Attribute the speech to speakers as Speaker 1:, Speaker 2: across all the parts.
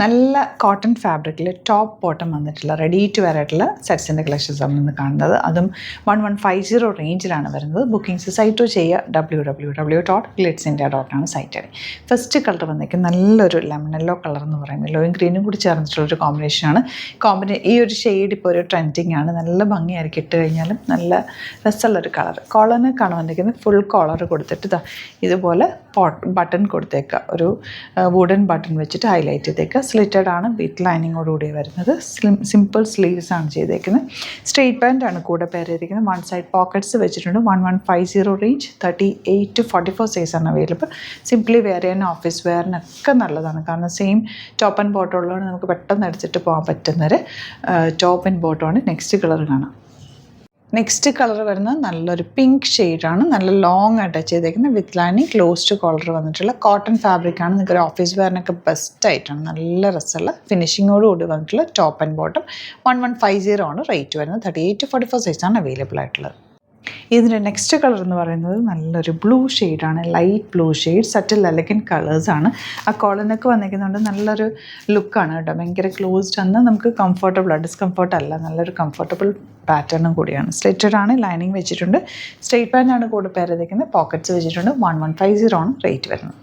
Speaker 1: നല്ല കോട്ടൺ ഫാബ്രിക്കിൽ top bottom വന്നിട്ടുള്ള റെഡി ടു വെയർ ആയിട്ടുള്ള സെറ്റ്സിൻ്റെ കളക്ഷൻസ് ആണ് ഇന്ന് കാണുന്നത്. അതും 1150 റേഞ്ചിലാണ് വരുന്നത്. ബുക്കിംഗ്സ് സൈറ്റ് ചെയ്യുക www.glitzindia.com സൈറ്റ് ഐ ഡി. ഫസ്റ്റ് കളർ വന്നേക്കും നല്ലൊരു ലെമൺ യെല്ലോ കളർ എന്ന് പറയും, യെല്ലോയും ഗ്രീനും കൂടി ചേർന്നിട്ടുള്ളൊരു കോമ്പിനേഷനാണ്. ഈ ഒരു ഷെയ്ഡ് ഇപ്പോൾ ഒരു ട്രെൻഡിങ് ആണ്, നല്ല ഭംഗിയായിരിക്കും ഇട്ട് കഴിഞ്ഞാലും നല്ല രസമുള്ളൊരു കളർ. കോളറിനൊക്കെയാണ് വന്നിരിക്കുന്നത്, ഫുൾ കോളർ കൊടുത്തിട്ട് ഇതുപോലെ ബട്ടൺ കൊടുത്തേക്കുക, ഒരു വുഡൻ ബട്ടൺ വെച്ചിട്ട് ഹൈലൈറ്റ് ചെയ്തേക്കുക. സ്ലിറ്റഡ് ആണ്, വിത്ത് ലൈനിങ്ങോടുകൂടി വരുന്നത്. സിമ്പിൾ സ്ലീവ്സ് ആണ് ചെയ്തേക്കുന്നത്. സ്ട്രെയിറ്റ് പാൻ്റ് ആണ് കൂടെ പേരിയിരിക്കുന്നത്. വൺ സൈഡ് പോക്കറ്റ്സ് വെച്ചിട്ടുണ്ട്. 1150 റേഞ്ച്, 38 to 44 സൈസ് ആണ് അവൈലബിൾ. സിംപ്ലി വെയർ ചെയ്യാൻ, ഓഫീസ് വെയറിനൊക്കെ നല്ലതാണ്. കാരണം സെയിം ടോപ്പ് ആൻഡ് ബോട്ടം ഉള്ളതുകൊണ്ട് നമുക്ക് പെട്ടെന്ന് എടുത്തിട്ട് പോകാൻ പറ്റുന്നൊരു ടോപ്പ് ആൻഡ് ബോട്ടമാണ്. നെക്സ്റ്റ് കളർ കാണാം. നെക്സ്റ്റ് കളർ വരുന്നത് നല്ലൊരു പിങ്ക് ഷെയ്ഡാണ്. നല്ല ലോങ് അറ്റാച്ച് ചെയ്തേക്കുന്നത്, വിത്ത് ലൈനിങ്, ക്ലോസ്ഡ് കോളർ വന്നിട്ടുള്ള കോട്ടൺ ഫാബ്രിക്കാണ്. നിങ്ങൾക്ക് ഒരു ഓഫീസ് വെയറിനൊക്കെ ബെസ്റ്റ് ആയിട്ടാണ്. നല്ല രസമുള്ള ഫിനിഷിങ്ങോട് കൂടി വന്നിട്ടുള്ള ടോപ്പ് ആൻഡ് ബോട്ടം. 1150 ആണ് റേറ്റ് വരുന്നത്. 38 to 44 സൈസാണ് അവൈലബിൾ ആയിട്ടുള്ളത്. ഇതിൻ്റെ നെക്സ്റ്റ് കളർ എന്ന് പറയുന്നത് നല്ലൊരു ബ്ലൂ ഷെയ്ഡാണ്, ലൈറ്റ് ബ്ലൂ ഷെയ്ഡ്. സറ്റിൽ എലഗൻറ്റ് കളേഴ്സാണ്. ആ കോളറിനൊക്കെ വന്നിരിക്കുന്നുണ്ട്, നല്ലൊരു ലുക്കാണ് കേട്ടോ. ഭയങ്കര ക്ലോസ്ഡ് ആണ്, നമുക്ക് കംഫർട്ടബിളാണ്, ഡിസ്കംഫർട്ട് അല്ല, നല്ലൊരു കംഫർട്ടബിൾ പാറ്റേണും കൂടിയാണ്. സ്ലിറ്റഡ് ആണ്, ലൈനിങ് വെച്ചിട്ടുണ്ട്. സ്ട്രെയിറ്റ് പാൻ്റാണ് കൂടെ പേരേക്കുന്നത്. പോക്കറ്റ്സ് വെച്ചിട്ടുണ്ട്. 1150 ആണ് റേറ്റ് വരുന്നത്.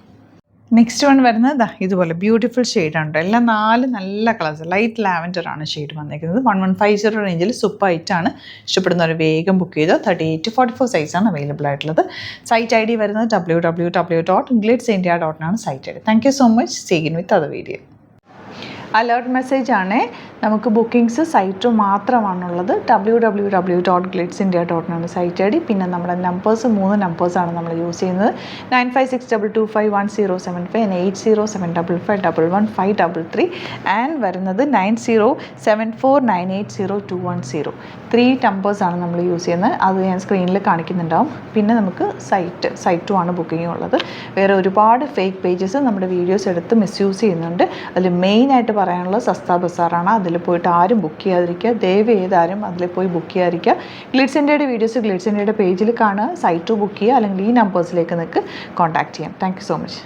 Speaker 1: നെക്സ്റ്റ് വൺ വരുന്നത് ഇതുപോലെ ബ്യൂട്ടിഫുൾ ഷെയ്ഡാണ്. എല്ലാം 4 നല്ല കളേഴ്സ്. ലൈറ്റ് ലാവൻഡർ ആണ് ഷെയ്ഡ് വന്നിരിക്കുന്നത്. 1150 റേഞ്ചിൽ സൂപ്പർ ആയിട്ടാണ്. ഇഷ്ടപ്പെടുന്നവർ വേഗം ബുക്ക് ചെയ്തോ. 38 to 44 സൈസാണ് അവൈലബിൾ ആയിട്ടുള്ളത്. സൈറ്റ് ഐ ഡി വരുന്നത് www.glitzindia.com ആണ് site I D. Thank you so much. Seen with other video. Alert message ആണ്, നമുക്ക് ബുക്കിംഗ്സ് സൈറ്റ് മാത്രമാണുള്ളത്. www.glitzindia.com ആണ് സൈറ്റ് ഐ ഡി. പിന്നെ നമ്മുടെ നമ്പേഴ്സ് 3 നമ്പേഴ്സാണ് നമ്മൾ യൂസ് ചെയ്യുന്നത്. 9562251075 and 8075551153 ആൻഡ് വരുന്നത് 9074980210. 3 നമ്പേഴ്സാണ് നമ്മൾ യൂസ് ചെയ്യുന്നത്. അത് ഞാൻ സ്ക്രീനിൽ കാണിക്കുന്നുണ്ടാവും. പിന്നെ നമുക്ക് സൈറ്റും ആണ് ബുക്കിംഗ് ഉള്ളത്. വേറെ ഒരുപാട് ഫേക്ക് പേജസ് നമ്മുടെ വീഡിയോസ് എടുത്ത് മിസ്യൂസ് ചെയ്യുന്നുണ്ട്. അതിൽ മെയിനായിട്ട് പറയാനുള്ളത് സസ്ത ബസാറാണ്. അതിൽ പോയിട്ട് ആരും ബുക്ക് ചെയ്യാതിരിക്കുക, ദയവ് ചെയ്താരും അതിൽ പോയി ബുക്ക് ചെയ്യാതിരിക്കുക. ഗ്ലിറ്റ്സ് ഇന്ത്യയുടെ വീഡിയോസ് ഗ്ലിറ്റ്സ് ഇന്ത്യയുടെ പേജിൽ കാണുക, സൈറ്റ് ബുക്ക് ചെയ്യുക, അല്ലെങ്കിൽ ഈ നമ്പേഴ്സിലേക്ക് നിങ്ങൾക്ക് കോൺടാക്ട് ചെയ്യാം. Thank you so much.